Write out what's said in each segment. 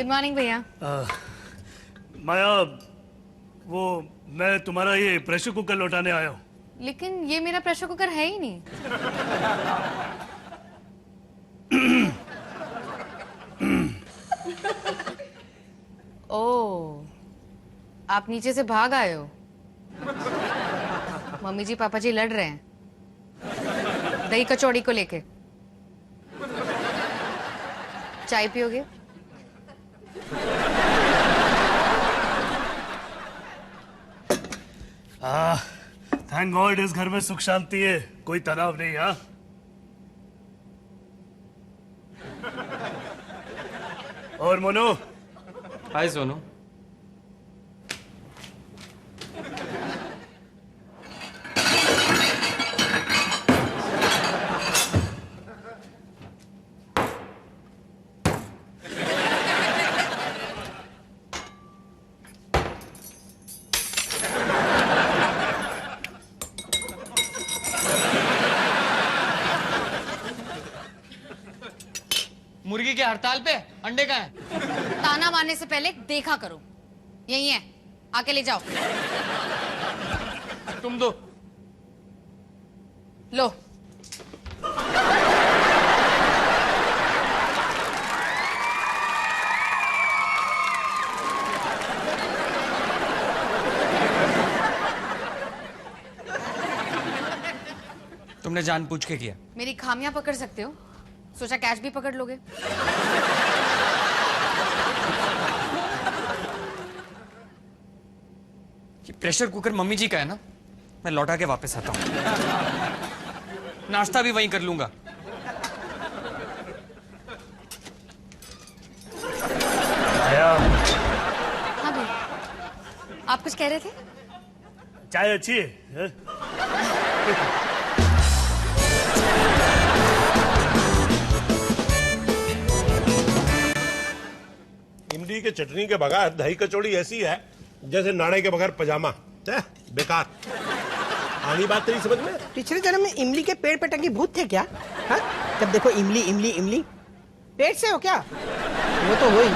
Good morning भैया। माया, वो मैं तुम्हारा ये प्रेशर कुकर लौटाने आया हूँ। लेकिन ये मेरा प्रेशर कुकर है ही नहीं। ओह, आप नीचे से भाग आए हो। मम्मी जी पापा जी लड़ रहे हैं दही कचौड़ी को लेके। चाय पियोगे? थैंक गॉड इस घर में सुख शांति है, कोई तनाव नहीं। हाँ, और मोनू? हाय सोनू। मुर्गी की हड़ताल पे अंडे का है। ताना मारने से पहले देखा करो। यही है, आके ले जाओ। तुम दो। लो। तुमने जानबूझ के किया। मेरी खामियां पकड़ सकते हो, सोचा कैश भी पकड़ लोगे। ये प्रेशर कुकर मम्मी जी का है ना, मैं लौटा के वापस आता हूँ। नाश्ता भी वहीं कर लूंगा। हाँ भाई, आप कुछ कह रहे थे? चाय अच्छी है? इमली के चटनी के बगैर दही कचौड़ी ऐसी है जैसे नाड़े के बगैर पजामा। बेकार। आनी बात तेरी समझ में? पिछले जन्म में इमली के पेड़ पे टंगे भूत थे क्या? हाँ? जब देखो इमली इमली इमली। पेट से हो क्या? वो तो हो ही।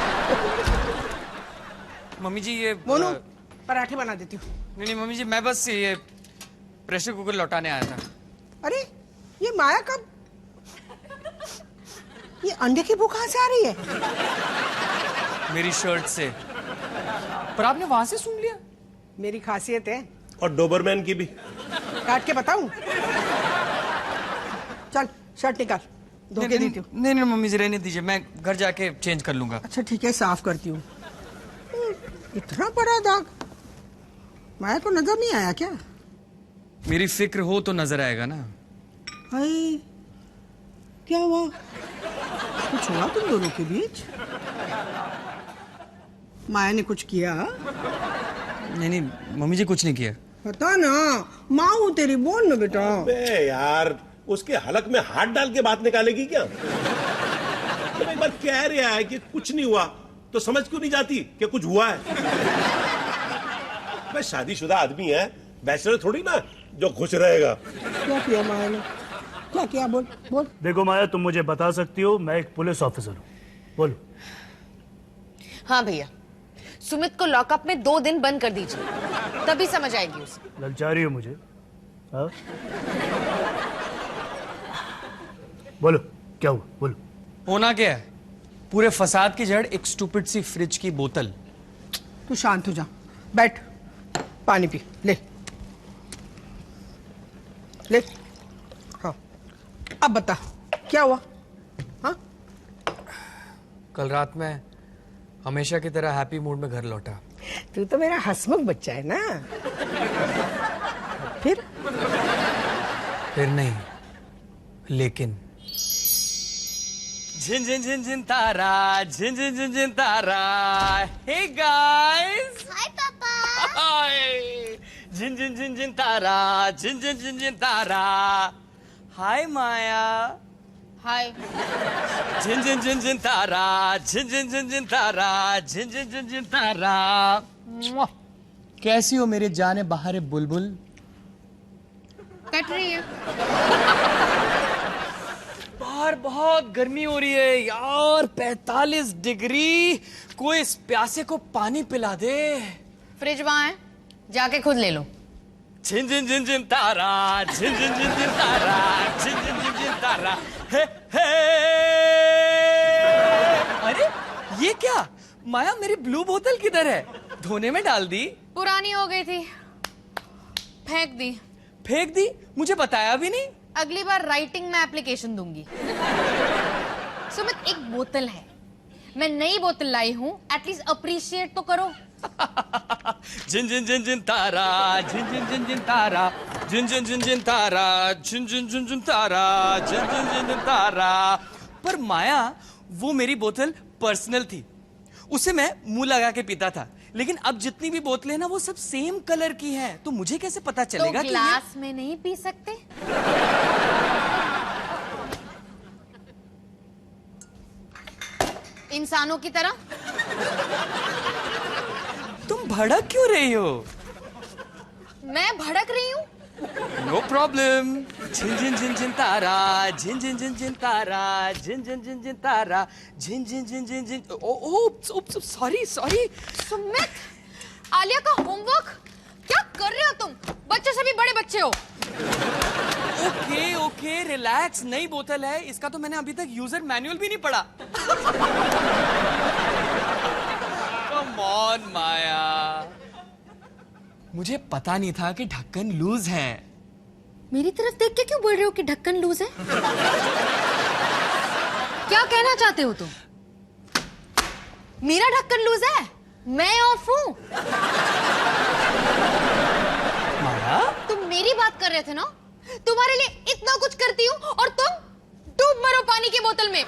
मम्मी जी ये मोनू, पराठे बना देती हूँ। नहीं मम्मी जी, मैं बस ये प्रेशर कुकर लौटाने आया था। अरे ये माया कब? ये अंडे की भूख कहाँ से आ रही है? मेरी शर्ट से। पर आपने वहां से सुन लिया? मेरी खासियत है। और डोबरमैन की भी। काट के बताऊं? चल शर्ट निकाल, धो के देती हूँ। नहीं नहीं मम्मी जी, रहने दीजिए, मैं घर जाके चेंज कर लूंगा। अच्छा ठीक है, साफ करती हूँ। इतना बड़ा दाग माया को नजर नहीं आया क्या? मेरी फिक्र हो तो नजर आएगा ना। हाय, क्या हुआ? कुछ हुआ तुम दोनों के बीच? माया ने कुछ किया? नहीं नहीं मम्मी जी, कुछ नहीं किया। पता ना, माँ हूँ तेरी, बोल ना बेटा। बे यार, उसके हलक में हाथ डाल के बात निकालेगी क्या? तो एक बार कह रहा है कि कुछ नहीं हुआ तो समझ क्यों नहीं जाती कि कुछ हुआ है? मैं शादीशुदा आदमी है, बैचलर थोड़ी ना जो खुश रहेगा। क्या किया माया ने? क्या किया? बोल बोल। देखो माया, तुम मुझे बता सकती हो, मैं एक पुलिस ऑफिसर हूँ। बोलो। हाँ भैया, सुमित को लॉकअप में 2 दिन बंद कर दीजिए, तभी समझ आएगी उसे। ललचा रही हो मुझे? हाँ? बोलो क्या हुआ, बोलो। होना क्या है? पूरे फसाद की जड़ एक स्टूपिड सी फ्रिज की बोतल। तू शांत हो जा, बैठ, पानी पी, ले ले। हाँ, अब बता क्या हुआ? हाँ? कल रात में हमेशा की तरह हैप्पी मूड में घर लौटा। तू तो मेरा हंसमुख बच्चा है ना। फिर नहीं, लेकिन झिन झिन झिन झिन तारा, झिन झिन झिन झिन तारा। हे गाइस, हाय पापा। हाय। झिन झिन झिन झिन तारा, झिन झिन झिन झिन तारा। हाय माया। हाय। झिन झिन झिन झिन तारा, झिन झिन झिन झिन तारा, झिन झिन झिन झिन तारा। मुआ। कैसी हो मेरे जाने बहारे बुलबुल? कट रही है। बाहर बहुत गर्मी हो रही है यार, 45 डिग्री। कोई इस प्यासे को पानी पिला दे। फ्रिज वहां है, जाके खुद ले लो। झिन झिन झिन झिन तारा, झिन झिन झिन झिन तारा, झिन झिन झिन झिन तारा। हे हे। अरे ये क्या माया, मेरी ब्लू बोतल किधर है? धोने में डाल दी? पुरानी हो गई थी, फेंक दी। फेंक दी? मुझे बताया भी नहीं। अगली बार राइटिंग में एप्लीकेशन दूंगी। सुमित, एक बोतल है, मैं नई बोतल लाई हूं, एटलीस्ट अप्रिशिएट तो करो। झिन झिन झिन झिन तारा, झिन झिन झिन झिन तारा, झिन झिन झिन झिन तारा, झिन झिन झिन झिन तारा, झिन झिन झिन झिन तारा। पर माया, वो मेरी बोतल पर्सनल थी, उसे मैं मुंह लगा के पीता था। लेकिन अब जितनी भी बोतलें ना वो सब सेम कलर की हैं, तो मुझे कैसे पता चलेगा तो कि ग्लास में नहीं पी सकते? इंसानों की तरह। तुम भड़क क्यों रही हो? मैं भड़क रही हूँ? No problem. झिन झिन झिन झिन तारा, झिन झिन झिन झिन तारा, झिन झिन झिन झिन तारा, झिन झिन झिन झिन झिन। ओ सॉरी सॉरी। सुमित, आलिया का होमवर्क क्या कर रहे हो तुम? बच्चों से भी बड़े बच्चे हो। ओके ओके रिलैक्स, नई बोतल है, इसका तो मैंने अभी तक यूजर मैनुअल भी नहीं पढ़ा। कम ऑन माया, मुझे पता नहीं था कि ढक्कन लूज है। मेरी तरफ देख के क्यों बोल रहे हो कि ढक्कन लूज है? क्या कहना चाहते हो तुम? मेरा ढक्कन लूज है, मैं ऑफ हूं। माया, तुम मेरी बात कर रहे थे ना? तुम्हारे लिए इतना कुछ करती हूँ और तुम डूब मरो पानी की बोतल में।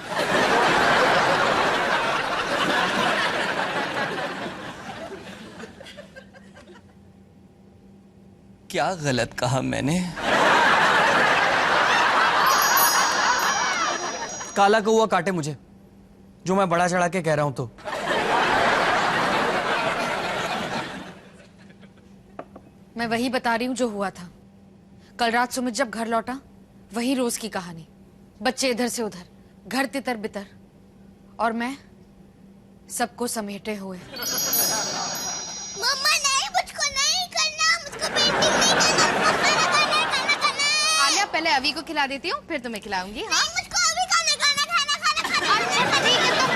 क्या गलत कहा मैंने? काला कौवा काटे मुझे, जो मैं बड़ा चढ़ा के कह रहा हूं तो। मैं वही बता रही हूँ जो हुआ था। कल रात सुमित जब घर लौटा, वही रोज की कहानी। बच्चे इधर से उधर, घर तितर बितर, और मैं सबको समेटे हुए। मम्मा नहीं, मुझको नहीं करना, मुझको पेंटिंग नहीं करना। आलिया, पहले अवी को खिला देती हूँ, फिर तुम्हें खिलाऊंगी। हाँ, मुझको अभी खाना। अच्छा ठीक है, तुम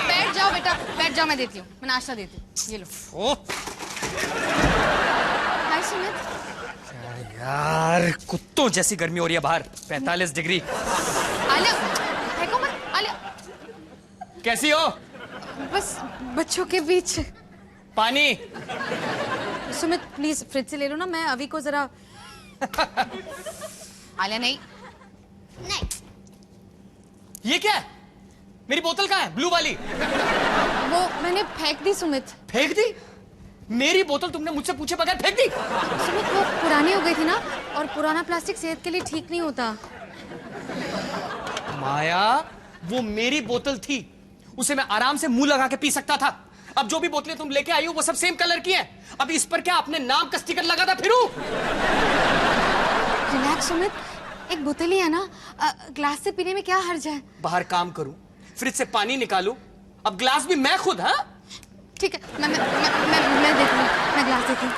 बैठ जाओ बेटा, बैठ जाओ, मैं देती हूँ, मैं नाश्ता देती हूँ। ये लो। हाय सुमित। यार कुत्तों जैसी गर्मी हो रही है बाहर, 45 डिग्री। आलिया, फेंको मत। आलिया, कैसी हो? बस बच्चों के बीच। पानी। सुमित प्लीज फ्रिज से ले लो ना, मैं अभी को जरा। आलिया नहीं। नहीं। ये क्या है? मेरी बोतल कहाँ है, ब्लू वाली? वो मैंने फेंक दी सुमित। फेंक दी? मेरी बोतल तुमने मुझसे पूछे बगैर फेंक दी? सुमित, वो पुरानी हो गई थी ना, और पुराना प्लास्टिक सेहत के लिए ठीक नहीं होता। माया, वो मेरी बोतल थी, उसे मैं आराम से मुंह लगा के पी सकता था। अब जो भी बोतलें तुम लेके आई हो वो सब सेम कलर की हैं। अब इस पर क्या अपने नाम का स्टिकर लगा था फिरू? रिलैक्स सुमित, एक बोतल ही है ना, ग्लास से पीने में क्या हर्ज है? बाहर काम करूं, फ्रिज से पानी निकालूं, अब ग्लास भी मैं खुद। हाँ ठीक है, मैं देती हूँ, मैं ग्लास देती हूँ।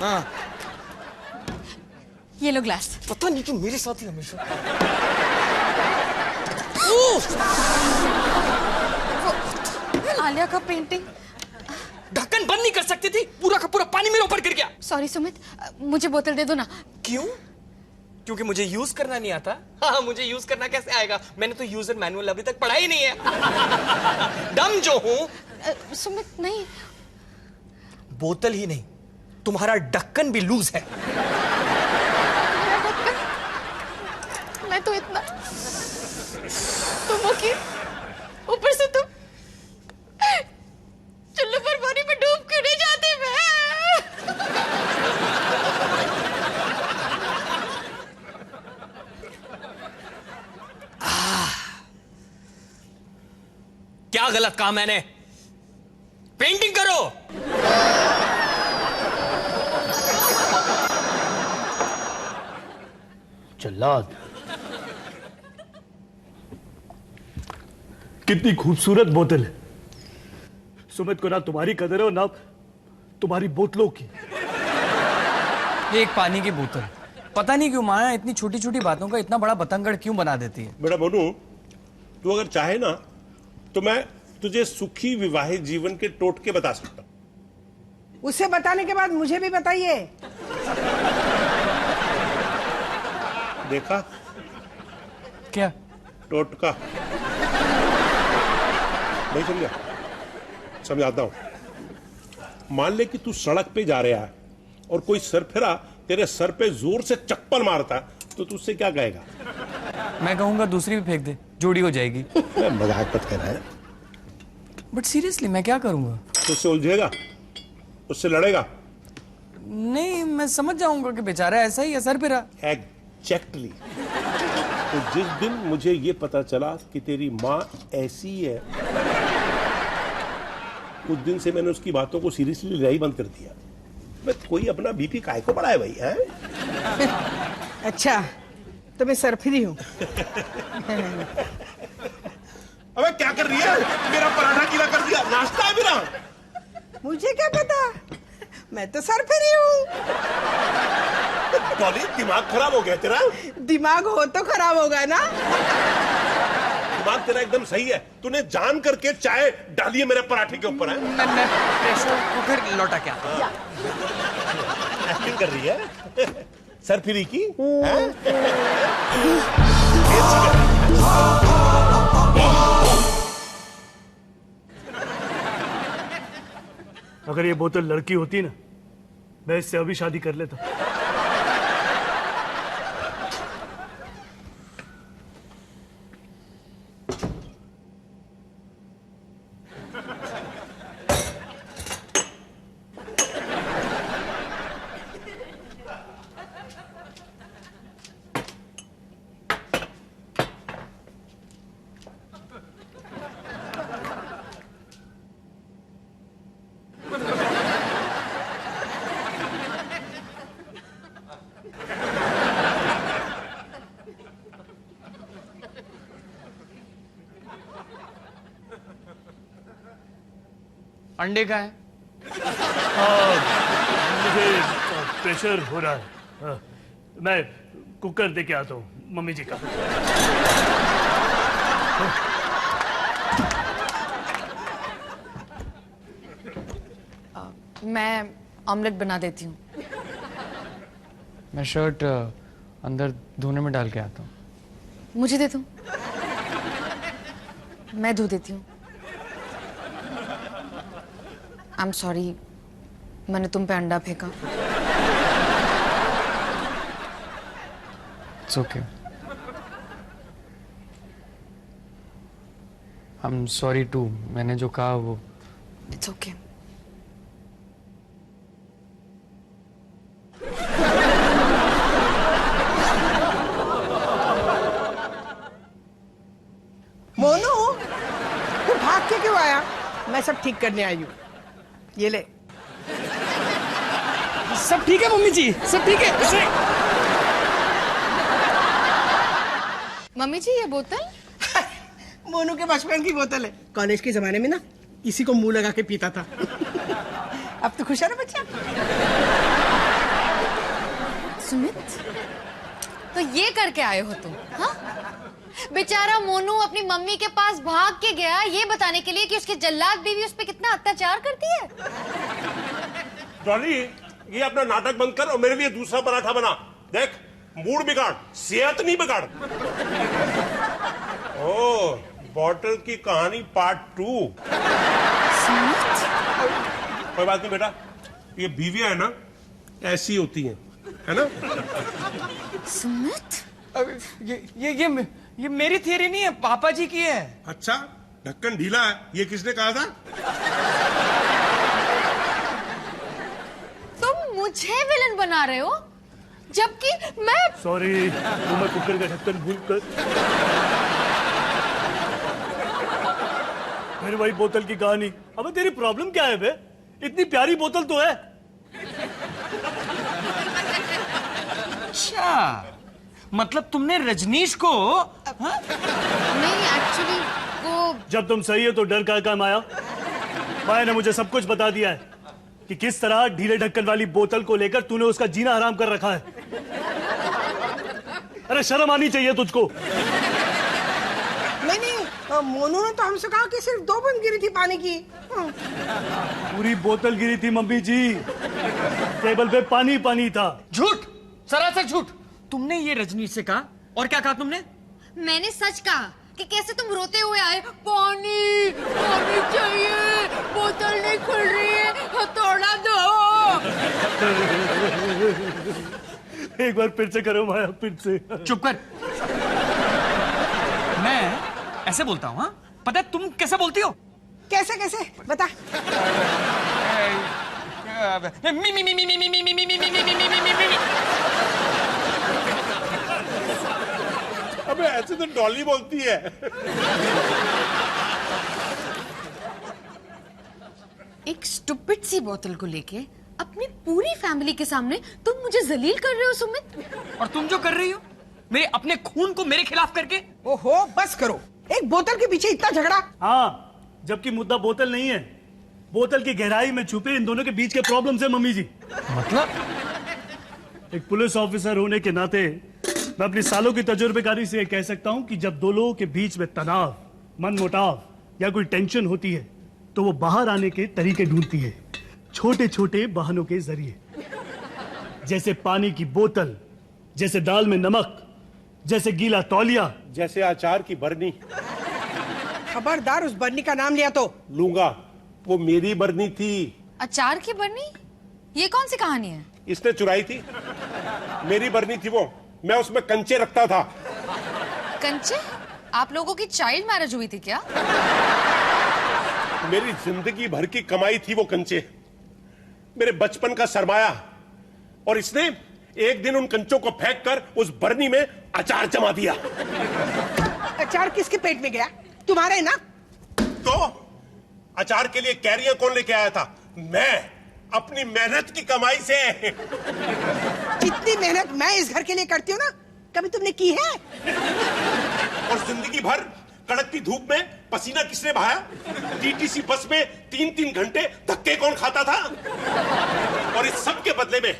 हाँ। ये लो ग्लास। पता नहीं तुम मेरे साथ ही हमेशा। वो आलिया का पेंटिंग। ढक्कन बंद नहीं कर सकती थी? पूरा का पूरा पानी मेरे ऊपर गिर गया। सॉरी सुमित, मुझे बोतल दे दो ना। क्यों? क्योंकि मुझे यूज करना नहीं आता? हाँ, मुझे यूज करना कैसे आएगा? मैंने तो यूजर मैनुअल अभी तक पढ़ा ही नहीं है। डम जो हूं। सुमित नहीं। बोतल ही नहीं, तुम्हारा ढक्कन भी लूज है। मैं तो इतना तुम की ऊपर से तुम चुल्लू पर पानी में डूब क्यों नहीं जाते? मैं क्या गलत कहा मैंने? पेंटिंग करो। जल्लाद, कितनी खूबसूरत बोतल है। सुमित को ना तुम्हारी कदर है और ना तुम्हारी बोतलों की। ये एक पानी की बोतल, पता नहीं क्यों माया इतनी छोटी छोटी बातों का इतना बड़ा बतंगड़ क्यों बना देती है। बेटा मोनू, तू अगर चाहे ना तो मैं तुझे सुखी विवाहित जीवन के टोटके बता सकता हूं। उसे बताने के बाद मुझे भी बताइए। देखा क्या? टोटका नहीं समझा? समझाता हूं। मान ले कि तू सड़क पे जा रहा है और कोई सरफिरा तेरे सर पे जोर से चप्पल मारता तो तू उससे क्या कहेगा? मैं कहूंगा दूसरी भी फेंक दे, जोड़ी हो जाएगी। मजाक मत कर रहा है। बट सीरियसली मैं क्या करूंगा? तो उससे उलझेगा, उससे लड़ेगा। नहीं, मैं समझ जाऊंगा कि बेचारा ऐसा ही है, सर फिरा। एग्जैक्टली। तो जिस दिन मुझे ये पता चला कि तेरी माँ ऐसी है, उस दिन से मैंने उसकी बातों को सीरियसली लेना ही बंद कर दिया। मैं कोई अपना बीपी काय को बढ़ाए भाई है? अच्छा, तो मैं सरफिरी हूँ। अबे क्या कर रही है? मेरा पराठा गीला कर दिया, नाश्ता है मेरा। मुझे क्या पता, मैं तो सरफिरी हूँ। डॉली, दिमाग खराब हो गया तेरा? दिमाग हो तो खराब होगा ना। दिमाग तेरा एकदम सही है। तूने जान करके चाय डाली है मेरे पराठे के ऊपर है। मैं प्रेशर कुकर लौटा क्या? एक्टिंग कर रही है सरफिरी की है? अगर ये बोतल लड़की होती ना, मैं इससे अभी शादी कर लेता। अंडे का है? मुझे प्रेशर हो रहा है। हाँ, मैं कुकर दे के आता हूँ मम्मी जी का। मैं ऑमलेट बना देती हूँ। मैं शर्ट अंदर धोने में डाल के आता हूँ। मुझे दे दो, मैं धो देती हूँ। आई एम सॉरी, मैंने तुम पे अंडा फेंका। It's okay. I am sorry too. मैंने जो कहा वो इट्स ओके। मोनू, तू भाग के क्यों आया? मैं सब ठीक करने आई हूँ। ये ले। सब ठीक है मम्मी जी, सब ठीक है। मम्मी जी, ये बोतल? मोनू के बचपन की बोतल है। कॉलेज के जमाने में ना इसी को मुंह लगा के पीता था। अब तो खुश है ना बच्चा? सुमित, तो ये करके आए हो तुम? हाँ? बेचारा मोनू अपनी मम्मी के पास भाग के गया ये बताने के लिए कि उसकी जल्लाद बीवी उस पे कितना अत्याचार करती है। डॉली, ये अपना नाटक बंद कर और मेरे लिए दूसरा पराठा बना। देख, मूड बिगाड़, सेहत नहीं बिगाड़। ओह, बॉटल की कहानी पार्ट 2। कोई बात नहीं बेटा, ये बीवियां है ना ऐसी होती हैं, है ना? सुमित, ये मेरी थियरी नहीं है, पापा जी की है। अच्छा, ढक्कन ढीला है, ये किसने कहा था? तुम मुझे विलन बना रहे हो जबकि मैं। सॉरी, तो मैं कुकर का ढक्कन भूल कर। फिर वही बोतल की कहानी। अबे तेरी प्रॉब्लम क्या है बे? इतनी प्यारी बोतल तो है। अच्छा, मतलब तुमने रजनीश को? हाँ? नहीं, एक्चुअली वो जब तुम सही हो तो डर का माया? माया ने मुझे सब कुछ बता दिया है कि किस तरह ढीले ढक्कन वाली बोतल को लेकर तूने उसका जीना हराम कर रखा है। अरे शर्म आनी चाहिए तुझको। नहीं नहीं, मोनू ने तो हमसे कहा कि सिर्फ 2 बूंद गिरी थी पानी की। पूरी बोतल गिरी थी मम्मी जी, टेबल पे पानी पानी था। झूठ, सरासर झूठ। तुमने ये रजनीश से कहा, और क्या कहा तुमने? मैंने सच कहा कि कैसे तुम रोते हुए आए, पानी पानी चाहिए, बोतल नहीं खुल रही है, हथौड़ा दो। एक बार फिर से करो माया, फिर से। चुप कर। मैं ऐसे बोलता हूँ, हाँ? पता है तुम कैसे बोलती हो? कैसे कैसे बता। मी मी मी मी मी मी मी मी मी मी मी मी मी। अबे ऐसे तो डॉली बोलती है। एक स्टूपिड सी बोतल को लेके अपनी पूरी फैमिली के सामने तुम मुझे जलील कर रहे हो सुमित। और तुम जो कर रही हो मेरे अपने खून को मेरे खिलाफ करके। ओहो बस करो, एक बोतल के पीछे इतना झगड़ा। हाँ, जबकि मुद्दा बोतल नहीं है, बोतल की गहराई में छुपे इन दोनों के बीच के प्रॉब्लम है मम्मी जी। मतलब? एक पुलिस ऑफिसर होने के नाते मैं अपनी सालों की तजुर्बेकारी से कह सकता हूं कि जब दो लोगों के बीच में तनाव, मनमुटाव या कोई टेंशन होती है तो वो बाहर आने के तरीके ढूंढती है, छोटे छोटे बहानों के जरिए। जैसे पानी की बोतल, जैसे दाल में नमक, जैसे गीला तौलिया, जैसे अचार की बरनी। खबरदार उस बर्नी का नाम लिया तो लूंगा, वो मेरी बरनी थी। अचार की बरनी? ये कौन सी कहानी है? इसने चुराई थी, मेरी बरनी थी वो, मैं उसमें कंचे रखता था। कंचे? आप लोगों की चाइल्ड मैरिज हुई थी क्या? मेरी जिंदगी भर की कमाई थी वो कंचे, मेरे बचपन का सरमाया। और इसने एक दिन उन कंचों को फेंक कर उस बरनी में अचार जमा दिया। अचार किसके पेट में गया? तुम्हारे ना। तो अचार के लिए कैरियर कौन लेके आया था? मैं, अपनी मेहनत की कमाई से। जितनी मेहनत मैं इस घर के लिए करती हूँ ना, कभी तुमने की है? और जिंदगी भर कड़कती धूप में पसीना किसने बहाया? टीटीसी बस में 3-3 घंटे धक्के कौन खाता था? और इस सब के बदले में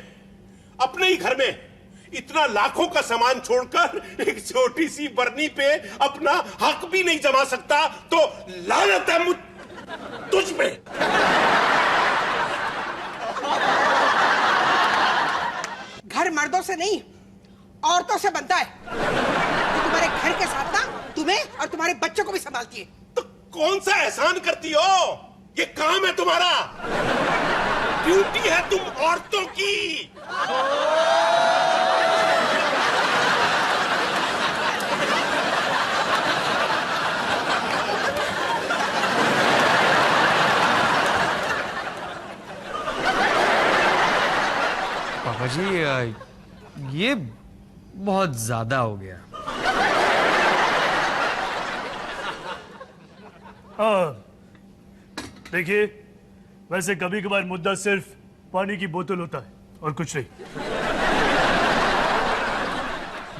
अपने ही घर में इतना लाखों का सामान छोड़कर एक छोटी सी बरनी पे अपना हक भी नहीं जमा सकता, तो लानत है तुझ पे। घर मर्दों से नहीं, औरतों से बनता है। तो तुम्हारे घर के साथ ना तुम्हें और तुम्हारे बच्चों को भी संभालती है। तो कौन सा एहसान करती हो? ये काम है तुम्हारा, ड्यूटी है तुम औरतों की। पापा जी ये बहुत ज्यादा हो गया। हाँ, देखिए, वैसे कभी कभार मुद्दा सिर्फ पानी की बोतल होता है और कुछ नहीं।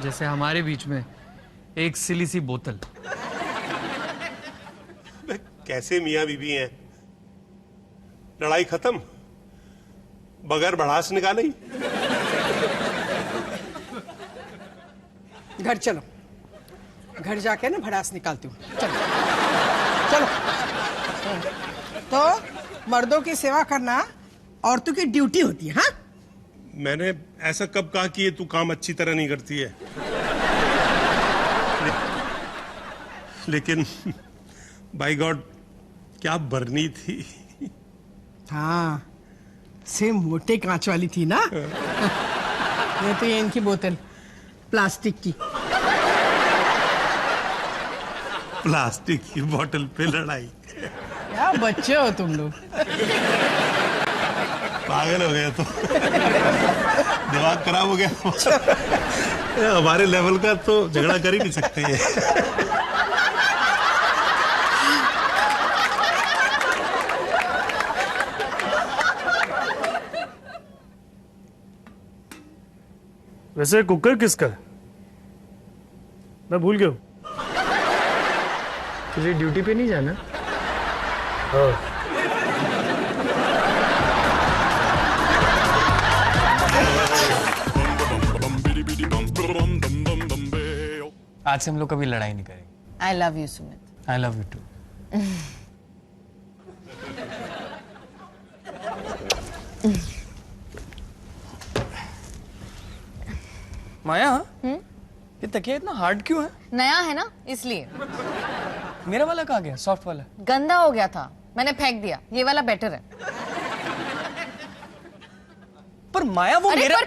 जैसे हमारे बीच में एक सिली सी बोतल। कैसे मियां बीबी हैं? लड़ाई खत्म बगैर भड़ास निकाले ही। घर चलो, घर जाके ना भड़ास निकालती हूँ। चलो चलो। तो मर्दों की सेवा करना औरतों की ड्यूटी होती है। हाँ, मैंने ऐसा कब कहा कि ये तू काम अच्छी तरह नहीं करती है? लेकिन बाय गॉड क्या बरनी थी। हाँ, सेम मोटे कांच वाली थी ना। ये तो ये इनकी बोतल प्लास्टिक की। प्लास्टिक की बोतल पे लड़ाई। क्या बच्चे हो तुम लोग। पागल हो गया तो दिमाग खराब हो गया। हमारे लेवल का तो झगड़ा कर ही नहीं सकते ये। वैसे कुकर किसका है? मैं भूल गया हूं। तुझे ड्यूटी पे नहीं जाना? आज से हम लोग कभी लड़ाई नहीं करेंगे। I love you Sumit. I love you too. माया, ये तकिया इतना हार्ड क्यों है? नया है ना, इसलिए। मेरा वाला कहाँ गया? सॉफ्ट वाला। गंदा हो गया था, मैंने फेंक दिया। ये वाला बेटर है। पर माया वो अरे मेरा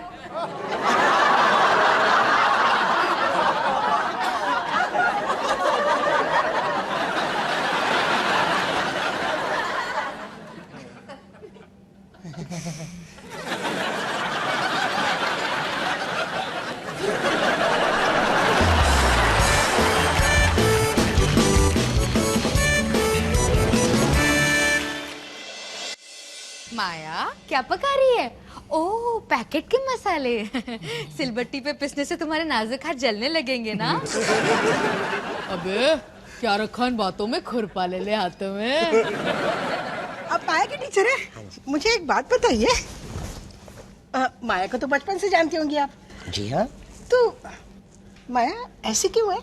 माया क्या पका रही है? ओह, पैकेट के मसाले। सिलबट्टी पे पिसने से तुम्हारे नाजुक हाथ जलने लगेंगे ना? अबे क्या रखा इन बातों में, खुरपा ले ले हाथों में। आप माया की टीचर है? मुझे एक बात बताइए, माया को तो बचपन से जानती होंगी आप। जी हाँ। तो माया ऐसी क्यों है?